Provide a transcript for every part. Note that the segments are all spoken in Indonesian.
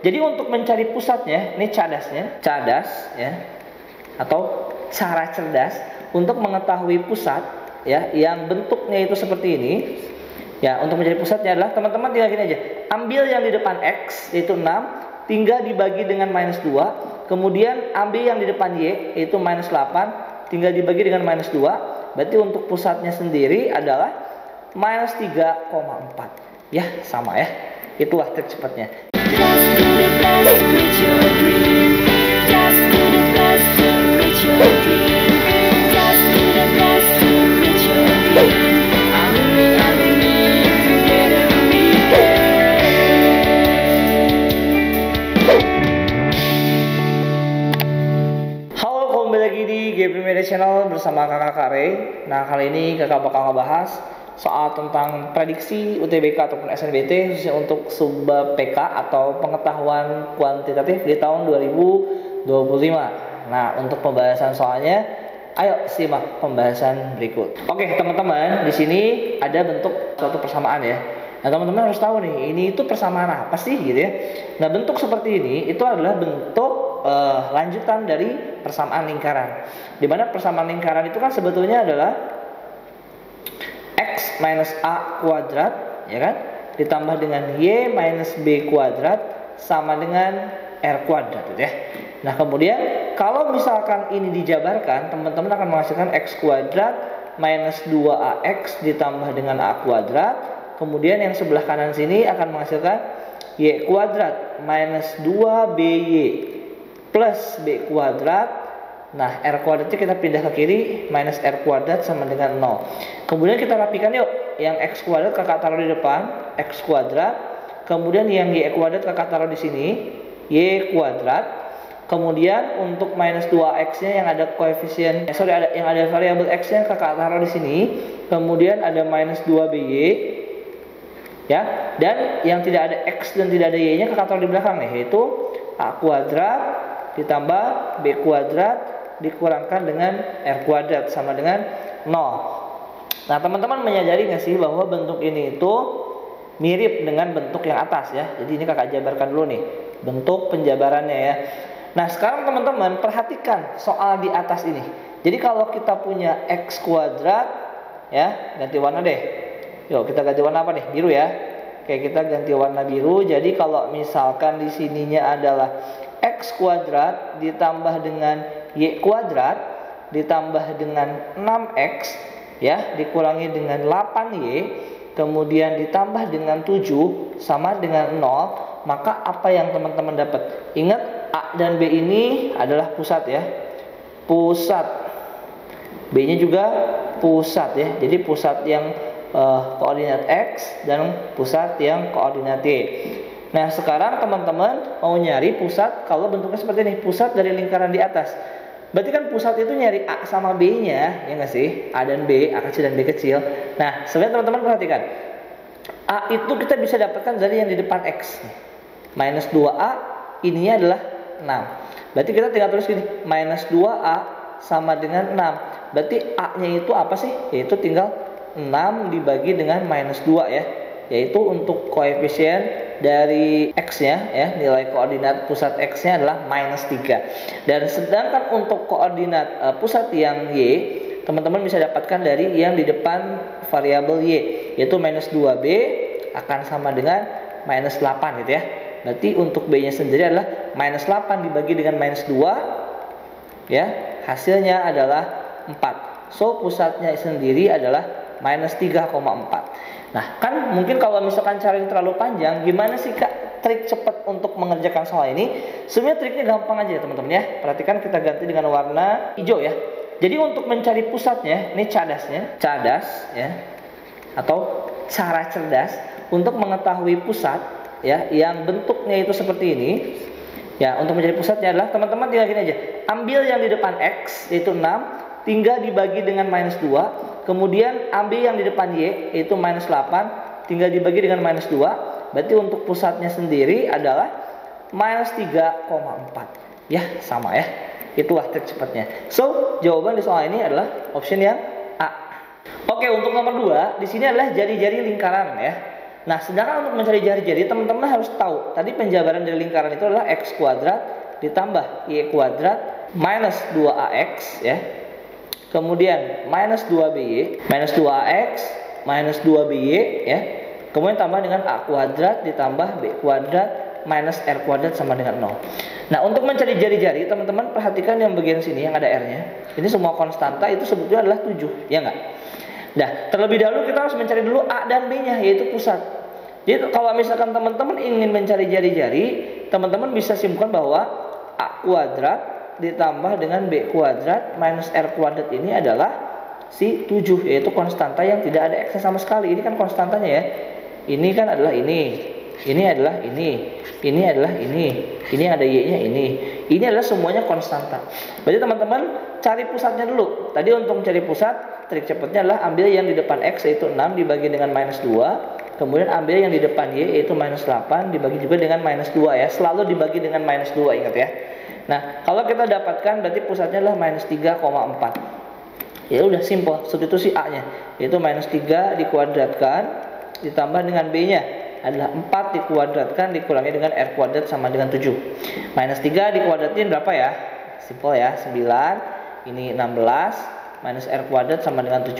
Jadi untuk mencari pusatnya, ini cadas ya, atau cara cerdas untuk mengetahui pusat ya, yang bentuknya itu seperti ini. Ya, untuk mencari pusatnya adalah teman-teman tinggal gini aja. Ambil yang di depan X yaitu 6, tinggal dibagi dengan minus 2. Kemudian ambil yang di depan Y yaitu minus 8, tinggal dibagi dengan minus 2. Berarti untuk pusatnya sendiri adalah minus 3,4. Ya, sama ya. Itulah trik cepatnya. Media Channel bersama kakak Kare. Nah, kali ini kakak bakal ngebahas soal tentang prediksi UTBK ataupun SNBT khususnya untuk sub PK atau pengetahuan kuantitatif di tahun 2025. Nah, untuk pembahasan soalnya, ayo simak pembahasan berikut. Oke, teman-teman, di sini ada bentuk suatu persamaan ya. Nah, teman-teman harus tahu nih, ini itu persamaan apa sih gitu ya. Nah, bentuk seperti ini itu adalah bentuk lanjutan dari persamaan lingkaran. Di mana persamaan lingkaran itu kan sebetulnya adalah X minus A kuadrat, ya kan, ditambah dengan Y minus B kuadrat sama dengan R kuadrat, gitu ya. Nah, kemudian kalau misalkan ini dijabarkan, teman-teman akan menghasilkan X kuadrat minus 2AX ditambah dengan A kuadrat. Kemudian yang sebelah kanan sini akan menghasilkan Y kuadrat minus 2BY plus B kuadrat. Nah, R kuadratnya kita pindah ke kiri, minus R kuadrat sama dengan 0. Kemudian kita rapikan yuk. Yang X kuadrat kakak taruh di depan, X kuadrat. Kemudian yang Y kuadrat kakak taruh di sini, Y kuadrat. Kemudian untuk minus 2X-nya yang ada koefisien, yang ada variabel X-nya kakak taruh di sini. Kemudian ada minus 2BY. Ya, dan yang tidak ada X dan tidak ada Y-nya kakak taruh di belakang nih, yaitu A kuadrat ditambah B kuadrat dikurangkan dengan R kuadrat sama dengan 0. Nah, teman-teman menyadari nggak sih bahwa bentuk ini itu mirip dengan bentuk yang atas ya. Jadi ini kakak jabarkan dulu nih bentuk penjabarannya ya. Nah, sekarang teman-teman perhatikan soal di atas ini. Jadi kalau kita punya X kuadrat ya, ganti warna deh. Yuk kita ganti warna apa nih? Biru ya. Oke, kita ganti warna biru. Jadi kalau misalkan di sininya adalah X kuadrat ditambah dengan Y kuadrat ditambah dengan 6X ya, dikurangi dengan 8Y kemudian ditambah dengan 7 sama dengan 0, maka apa yang teman-teman dapat? Ingat, A dan B ini adalah pusat ya. Pusat. B-nya juga pusat ya. Jadi pusat yang koordinat X dan pusat yang koordinat Y. Nah, sekarang teman-teman mau nyari pusat kalau bentuknya seperti ini, pusat dari lingkaran di atas. Berarti kan pusat itu nyari A sama B-nya, ya nggak sih? A dan B, A kecil dan B kecil. Nah, sebenarnya teman-teman perhatikan. A itu kita bisa dapatkan dari yang di depan X. Minus 2A, ininya adalah 6. Berarti kita tinggal tulis gini, minus 2A sama dengan 6. Berarti A-nya itu apa sih? Yaitu tinggal 6 dibagi dengan minus 2 ya. Yaitu untuk koefisien dari X-nya ya, nilai koordinat pusat X-nya adalah minus 3. Dan sedangkan untuk koordinat pusat yang Y, teman-teman bisa dapatkan dari yang di depan variabel Y, yaitu minus 2B akan sama dengan minus 8 gitu ya. Berarti untuk B-nya sendiri adalah minus 8 dibagi dengan minus 2 ya, hasilnya adalah 4. So pusatnya sendiri adalah minus 3,4. Nah, kan mungkin kalau misalkan cari terlalu panjang, gimana sih Kak trik cepat untuk mengerjakan soal ini? Sebenarnya triknya gampang aja ya teman-teman ya. Perhatikan kita ganti dengan warna hijau ya. Jadi untuk mencari pusatnya, ini cadas ya, atau cara cerdas untuk mengetahui pusat ya, yang bentuknya itu seperti ini. Ya, untuk mencari pusatnya adalah teman-teman tinggal gini aja. Ambil yang di depan X yaitu 6, tinggal dibagi dengan minus 2. Kemudian ambil yang di depan Y yaitu minus 8, tinggal dibagi dengan minus 2. Berarti untuk pusatnya sendiri adalah minus 3,4. Ya, sama ya. Itulah trik cepatnya. So, jawaban di soal ini adalah option yang A. Oke, untuk nomor 2, di sini adalah jari-jari lingkaran ya. Nah, sedangkan untuk mencari jari-jari, teman-teman harus tahu tadi penjabaran dari lingkaran itu adalah x kuadrat ditambah y kuadrat minus 2ax ya. Kemudian minus 2by, minus 2ax minus 2by ya. Kemudian tambah dengan a kuadrat ditambah b kuadrat minus r kuadrat sama dengan 0. Nah, untuk mencari jari-jari, teman-teman perhatikan yang bagian sini yang ada r-nya. Ini semua konstanta, itu sebetulnya adalah 7, ya enggak? Nah, terlebih dahulu kita harus mencari dulu a dan b-nya, yaitu pusat. Jadi kalau misalkan teman-teman ingin mencari jari-jari, teman-teman bisa simpulkan bahwa a kuadrat ditambah dengan b kuadrat minus r kuadrat ini adalah si 7, yaitu konstanta yang tidak ada x sama sekali. Ini kan konstantanya ya. Ini kan adalah ini adalah ini adalah ini ada y-nya ini adalah semuanya konstanta. Berarti teman-teman cari pusatnya dulu. Tadi untuk mencari pusat, trik cepatnya adalah ambil yang di depan x yaitu 6 dibagi dengan minus 2, kemudian ambil yang di depan y yaitu minus 8 dibagi juga dengan minus 2 ya. Selalu dibagi dengan minus 2, ingat ya. Nah, kalau kita dapatkan berarti pusatnya adalah minus 3,4. Ya udah simple, substitusi a-nya yaitu minus 3 dikuadratkan ditambah dengan b-nya adalah 4 dikuadratkan dikurangi dengan r kuadrat sama dengan 7. Minus 3 dikuadratin berapa ya? Simple ya, 9. Ini 16 minus r kuadrat sama dengan 7.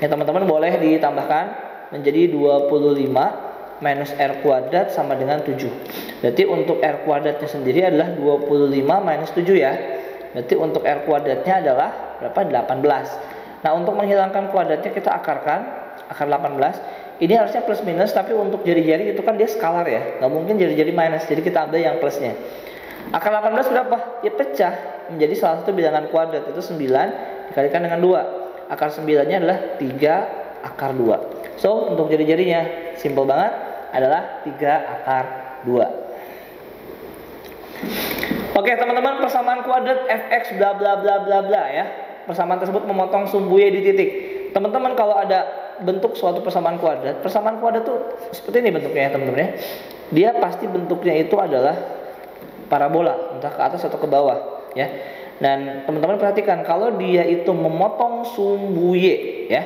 Ya, teman-teman boleh ditambahkan menjadi 25 minus r kuadrat sama dengan 7. Berarti untuk r kuadratnya sendiri adalah 25 minus 7 ya. Berarti untuk r kuadratnya adalah berapa? 18. Nah, untuk menghilangkan kuadratnya kita akarkan, akar 18. Ini harusnya plus minus, tapi untuk jari-jari itu kan dia skalar ya, nggak mungkin jari-jari minus, jadi kita ambil yang plusnya. Akar 18 berapa? Ya pecah menjadi salah satu bilangan kuadrat, itu 9 dikalikan dengan 2. Akar 9-nya adalah 3 akar 2. So, untuk jari-jarinya simple banget adalah 3 akar 2. Oke teman-teman, persamaan kuadrat fx bla bla bla bla bla ya. Persamaan tersebut memotong sumbu y di titik. Teman-teman kalau ada bentuk suatu persamaan kuadrat tuh seperti ini bentuknya ya teman-teman ya. Dia pasti bentuknya itu adalah parabola, entah ke atas atau ke bawah ya. Dan teman-teman perhatikan kalau dia itu memotong sumbu y ya.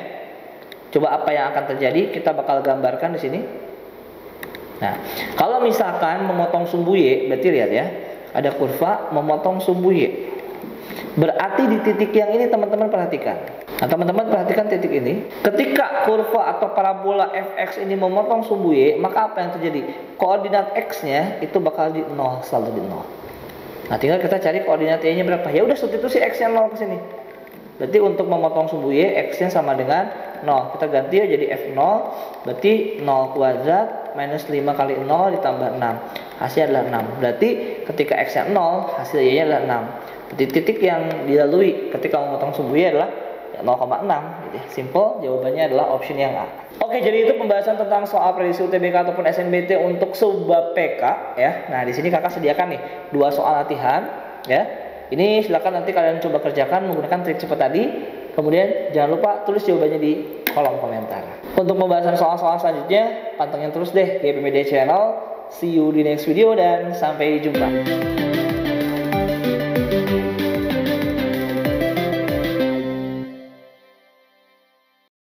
Coba apa yang akan terjadi? Kita bakal gambarkan di sini. Nah, kalau misalkan memotong sumbu y, berarti lihat ya, ada kurva memotong sumbu y. Berarti di titik yang ini teman-teman perhatikan. Nah, teman-teman perhatikan titik ini. Ketika kurva atau parabola fx ini memotong sumbu y, maka apa yang terjadi? Koordinat x-nya itu bakal di 0, selalu di 0. Nah, tinggal kita cari koordinat y-nya berapa. Ya udah substitusi x-nya 0 ke sini. Berarti untuk memotong sumbu y, x-nya sama dengan 0. Kita ganti ya jadi f0. Berarti 0 kuadrat minus 5 kali 0 ditambah 6. Hasilnya adalah 6. Berarti ketika x-nya 0, hasil y-nya adalah 6. Jadi titik yang dilalui ketika memotong sumbu y adalah 0,6 gitu. Simple, jawabannya adalah option yang A. Oke, jadi itu pembahasan tentang soal prediksi UTBK ataupun SNBT untuk subbab PK ya. Nah, di sini Kakak sediakan nih 2 soal latihan ya. Ini silakan nanti kalian coba kerjakan menggunakan trik cepat tadi. Kemudian jangan lupa tulis jawabannya di kolom komentar. Untuk pembahasan soal-soal selanjutnya, pantengin terus deh di PPD Channel. See you di next video dan sampai jumpa.